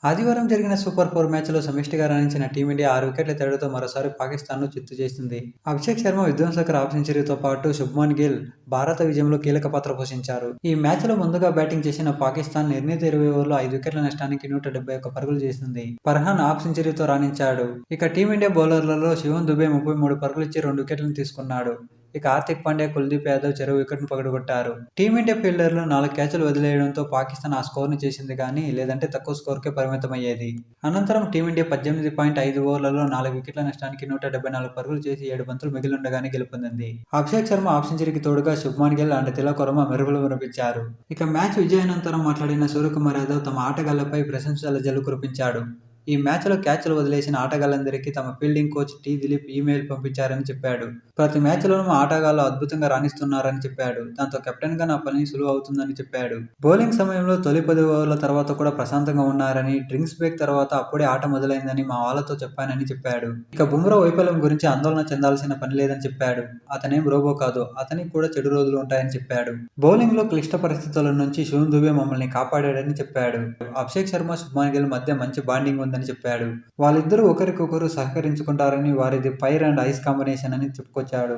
ఆదివారం జరిగిన సూపర్ 4 మ్యాచ్‌లో సమిష్టిగా రాణించిన టీమిండియా 6 వికెట్ల తేడాతో మరోసారి పాకిస్తాన్‌ను చిత్తు చేసింది. అభిషేక్ శర్మ విధ్వంసక హాఫ్ సెంచరీతో పాటు శుభ్మన్ గిల్ భారత విజయంలో కీలక పాత్ర పోషించారు. ఈ మ్యాచ్‌లో ముందుగా బ్యాటింగ్ చేసిన పాకిస్తాన్ నిర్ణీత 20 ఓవర్లలో 5 వికెట్ల నష్టానికి 171 పరుగులు చేసింది. ఫర్హాన్ హాఫ్ సెంచరీతో రాణించాడు. ఇక టీమిండియా బౌలర్లలో శివం దుబే 33 పరుగులిచ్చి 2 వికెట్లను తీసుకున్నాడు. ఇక హార్దిక్ పాండ్యా, కుల్దీప్ యాదవ్ చెరో వికెట్ను పగలగొట్టారు. టీమిండియా ఫీల్డర్లు 4 క్యాచ్లు వదిలేయడంతో పాకిస్తాన్ ఆ స్కోర్‌ని చేసింది గానీ, లేదంటే తక్కువ స్కోరుకే పరిమితమయ్యేది. అనంతరం టీమిండియా 18.5 ఓవర్లలో 4 వికెట్ల నష్టానికి 174 పరుగులు చేసి 7 బంతులు మిగిలుండగానే గెలుపొందింది. అభిషేక్ శర్మ హాఫ్ సెంచరీకి తోడుగా శుభ్మన్ గిల్ అండ్ తిలక్ వర్మ మెరుగులు కనిపించారు. ఇక మ్యాచ్ విజయానంతరం మాట్లాడిన సూర్యకుమార్ యాదవ్ తమ ఆటగాళ్లపై ప్రశంసల జల్లు కురిపించాడు. ఈ మ్యాచ్‌లో క్యాచ్లు వదిలేసిన ఆటగాళ్లందరికీ తమ fielding coach T. Dilip email పంపించారని చెప్పాడు. ప్రతి మ్యాచ్‌లోనూ మా ఆటగాళ్లు అద్భుతంగా రాణిస్తున్నారని చెప్పాడు. దాంతో కెప్టెన్‌గా నా పని సులువు అవుతుందని చెప్పాడు. బౌలింగ్ సమయంలో తొలి 10 ఓవర్ల తర్వాత కూడా ప్రశాంతంగా ఉన్నారని, డ్రింక్స్ బ్రేక్ తర్వాత అప్పుడే ఆట మొదలైందని మా వాళ్లతో చెప్పానని చెప్పాడు. ఇక బుమ్రా వైఫల్యం గురించి ఆందోళన చెందాల్సిన పని లేదని చెప్పాడు. అతనేం రోబో కాదు. అతనికి కూడా చెడు రోజులు ఉంటాయని చెప్పాడు. బౌలింగ్‌లో క్లిష్ట పరిస్థితుల నుంచి శివం దుబే మమ్మల్ని కాపాడాడని చెప్పాడు. అభిషేక్ శర్మ, శుభ్మన్ గిల్ మధ్య మంచి బాండింగ్ ఉందని చెప్పాడు. వాళ్ళిద్దరూ ఒకరికొకరు సహకరించుకుంటారని, వారిది ఫైర్ అండ్ ఐస్ కాంబినేషన్ అని చెప్పుకొచ్చాడు.